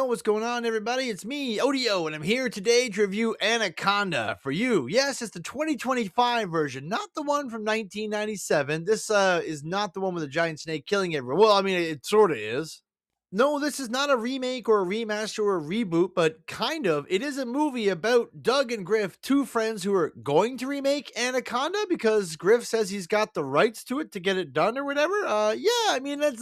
Yo, what's going on, everybody? It's me, Odio, and I'm here today to review Anaconda for you. Yes, it's the 2025 version, not the one from 1997. This is not the one with the giant snake killing everyone. Well, I mean, it sort of is. No, this is not a remake or a remaster or a reboot, but kind of. It is a movie about Doug and Griff, two friends who are going to remake Anaconda because Griff says he's got the rights to it to get it done or whatever. Yeah, I mean, let's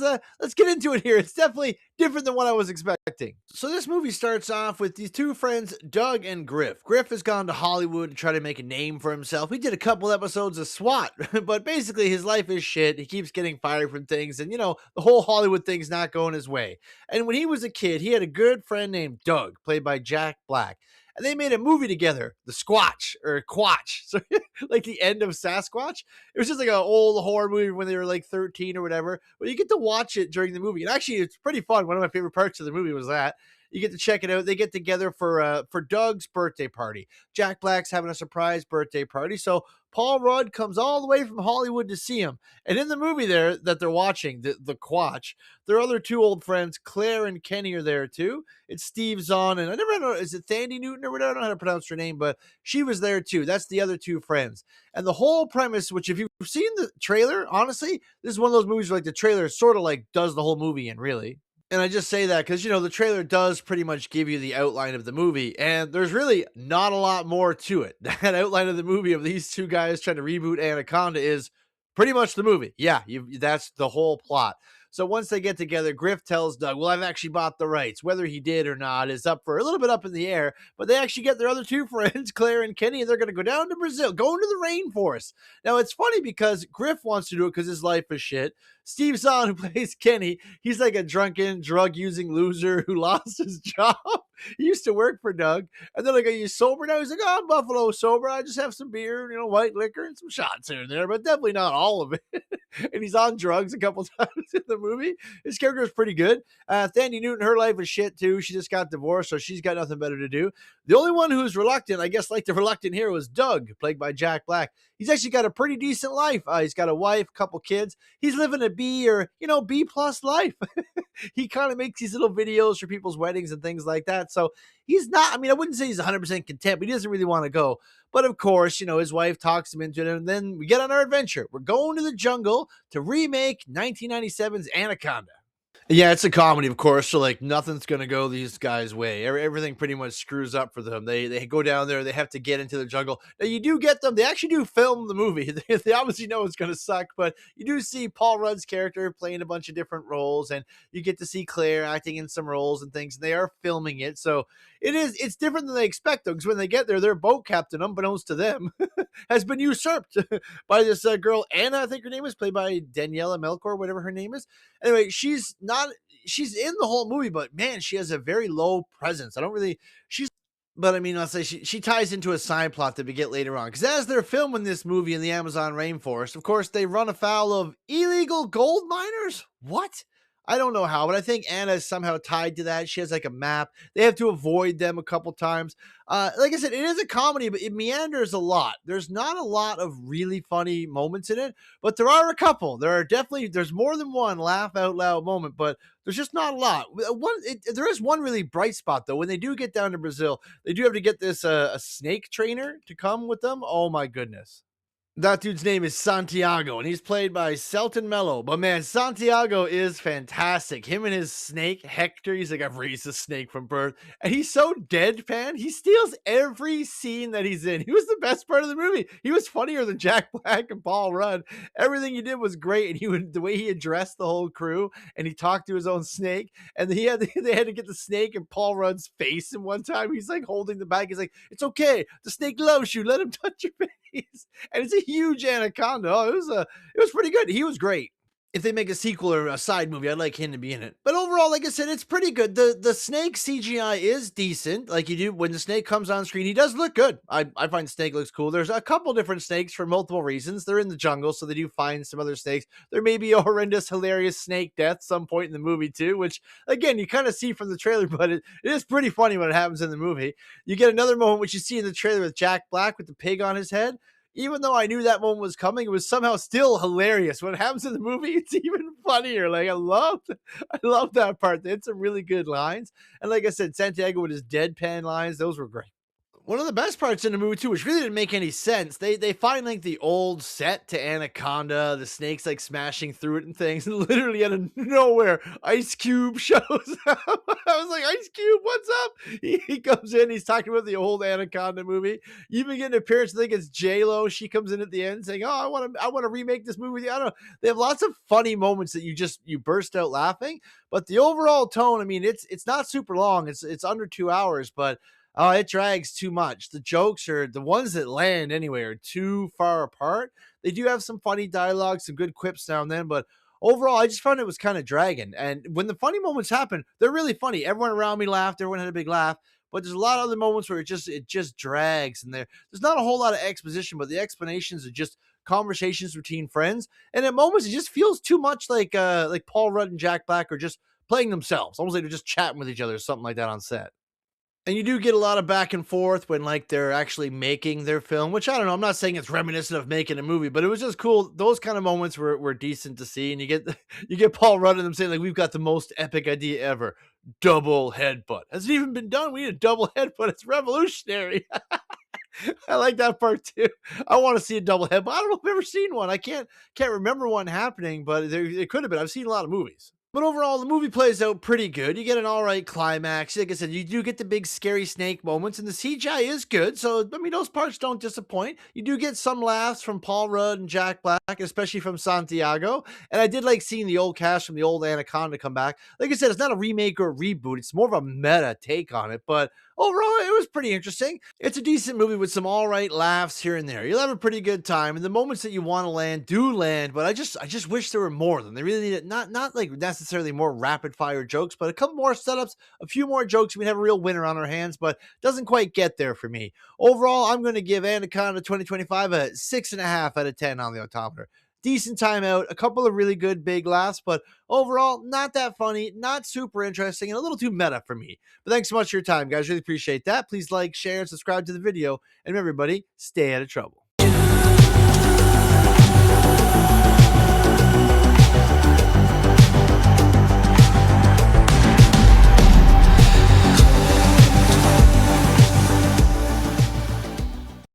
get into it here. It's definitely different than what I was expecting. So this movie starts off with these two friends, Doug and Griff. Griff has gone to Hollywood to try to make a name for himself. He did a couple episodes of SWAT, but basically his life is shit. He keeps getting fired from things, and the whole Hollywood thing's not going his way. And when he was a kid, he had a good friend named Doug, played by Jack Black. And they made a movie together, The Squatch, or Quatch. So, like the end of Sasquatch. It was just like an old horror movie when they were like 13 or whatever. But you get to watch it during the movie. And actually, it's pretty fun. One of my favorite parts of the movie was that. You get to check it out. They get together for Doug's birthday party. Jack Black's having a surprise birthday party. So Paul Rudd comes all the way from Hollywood to see him. And in the movie there that they're watching, the Quatch, their other two old friends, Claire and Kenny, are there too. It's Steve Zahn, and I never know, is it Thandi Newton or whatever? I don't know how to pronounce her name, but she was there too. That's the other two friends. And the whole premise, which if you've seen the trailer, honestly, this is one of those movies where like the trailer sort of like does the whole movie in, really. And I just say that because, the trailer does pretty much give you the outline of the movie, and there's really not a lot more to it. That outline of the movie of these two guys trying to reboot Anaconda is pretty much the movie. Yeah, that's the whole plot. So once they get together, Griff tells Doug, well, I've actually bought the rights. Whether he did or not is up for a little bit up in the air, but they actually get their other two friends, Claire and Kenny, and they're going to go down to Brazil, go into the rainforest. Now, it's funny because Griff wants to do it because his life is shit. Steve Zahn, who plays Kenny, he's like a drunken, drug-using loser who lost his job. He used to work for Doug, and they're like, are you sober now? He's like, oh, I'm Buffalo sober. I just have some beer, white liquor and some shots here and there, but definitely not all of it. And he's on drugs a couple times in the movie. His character is pretty good. Thandi Newton, her life is shit too. She just got divorced, so she's got nothing better to do. The only one who's reluctant, I guess, like the reluctant hero, is Doug, played by Jack Black. He's actually got a pretty decent life. He's got a wife, couple kids. He's living a B or, B plus life. He kind of makes these little videos for people's weddings and things like that. So he's not, I wouldn't say he's 100% content, but he doesn't really want to go. But of course, his wife talks him into it, and then we get on our adventure. We're going to the jungle to remake 1997's Anaconda. Yeah, it's a comedy, of course, so like nothing's gonna go these guys' way. Everything pretty much screws up for them. They go down there, they have to get into the jungle. Now you do get them. They actually do film the movie. They obviously know it's gonna suck, but you do see Paul Rudd's character playing a bunch of different roles, and you get to see Claire acting in some roles and things. And they are filming it, so it's different than they expect though, because when they get there, their boat captain, unbeknownst to them, has been usurped by this girl Anna, I think her name is, played by Daniela Melchior, whatever her name is. Anyway, she's in the whole movie, but man, she has a very low presence. I don't really, she's, but I'll say she ties into a side plot that we get later on. Because as they're filming this movie in the Amazon rainforest, of course, they run afoul of illegal gold miners. What? I don't know how, but I think Anna is somehow tied to that. She has like a map. They have to avoid them a couple times. Like I said, it is a comedy, but it meanders a lot. There's not a lot of really funny moments in it, but there are a couple. There's more than one laugh out loud moment, but there's just not a lot. There is one really bright spot though. When they do get down to Brazil, they do have to get this a snake trainer to come with them. Oh my goodness. That dude's name is Santiago, and he's played by Selton Mello. But man, Santiago is fantastic. Him and his snake, Hector, he's like, I've raised a snake from birth. And he's so deadpan. He steals every scene that he's in. He was the best part of the movie. He was funnier than Jack Black and Paul Rudd. Everything he did was great. And the way he addressed the whole crew, and he talked to his own snake. And they had to get the snake in Paul Rudd's face. And one time he's like holding the bag. He's like, it's okay. The snake loves you. Let him touch your face. And it's a huge anaconda. Oh, it was pretty good. He was great. If they make a sequel or a side movie, I'd like him to be in it. But overall, like I said, it's pretty good. The snake CGI is decent. Like you do when the snake comes on screen, he does look good. I find the snake looks cool. There's a couple different snakes for multiple reasons. They're in the jungle, so they do find some other snakes. There may be a horrendous, hilarious snake death some point in the movie too, which again you kind of see from the trailer, but it is pretty funny when it happens in the movie. You get another moment which you see in the trailer with Jack Black with the pig on his head. even though I knew that moment was coming, it was somehow still hilarious. When it happens in the movie, it's even funnier. Like I love that part. They had some really good lines. And like I said, Santiago with his deadpan lines, those were great. One of the best parts in the movie too, which really didn't make any sense, they find like the old set to Anaconda, the snakes like smashing through it and things, and literally out of nowhere, Ice Cube shows up. I was like, Ice Cube, what's up? He comes in, he's talking about the old Anaconda movie. You even get an appearance, I think it's J Lo. She comes in at the end saying, "Oh, I want to remake this movie with you." I don't know. They have lots of funny moments that you burst out laughing. But the overall tone, I mean, it's not super long. It's under 2 hours, but oh, it drags too much. The jokes are the ones that land anyway are too far apart. They do have some funny dialogue, some good quips now and then, but overall, I just found it was kind of dragging. And when the funny moments happen, they're really funny. Everyone around me laughed. Everyone had a big laugh. But there's a lot of other moments where it just drags, and there's not a whole lot of exposition, but the explanations are just conversations between friends. And at moments, it just feels too much like Paul Rudd and Jack Black are just playing themselves, almost like they're just chatting with each other, or something like that on set. And you do get a lot of back and forth when like they're actually making their film, which I don't know. I'm not saying it's reminiscent of making a movie, but it was just cool. Those kind of moments were decent to see. And you get you get Paul Rudd and them saying like, "We've got the most epic idea ever. Double headbutt. Has it even been done? We need a double headbutt. It's revolutionary." I like that part too. I want to see a double headbutt. I don't know if I've ever seen one. I can't remember one happening, but it could have been. I've seen a lot of movies. But overall, the movie plays out pretty good. You get an all right climax. Like I said, you do get the big scary snake moments, and the CGI is good. So, I mean, those parts don't disappoint. You do get some laughs from Paul Rudd and Jack Black, especially from Santiago. And I did like seeing the old cast from the old Anaconda come back. Like I said, it's not a remake or a reboot, it's more of a meta take on it. But overall, it was pretty interesting. It's a decent movie with some all right laughs here and there. You'll have a pretty good time, and the moments that you want to land do land. But I just wish there were more of them. They really need it. Not like necessarily more rapid fire jokes, but a couple more setups, a few more jokes. We'd have a real winner on our hands, but doesn't quite get there for me. Overall, I'm going to give Anaconda 2025 a 6.5 out of 10 on the odometer. Decent time out, a couple of really good big laughs, but overall, not that funny, not super interesting, and a little too meta for me. But thanks so much for your time, guys. Really appreciate that. Please like, share, and subscribe to the video. And everybody, stay out of trouble.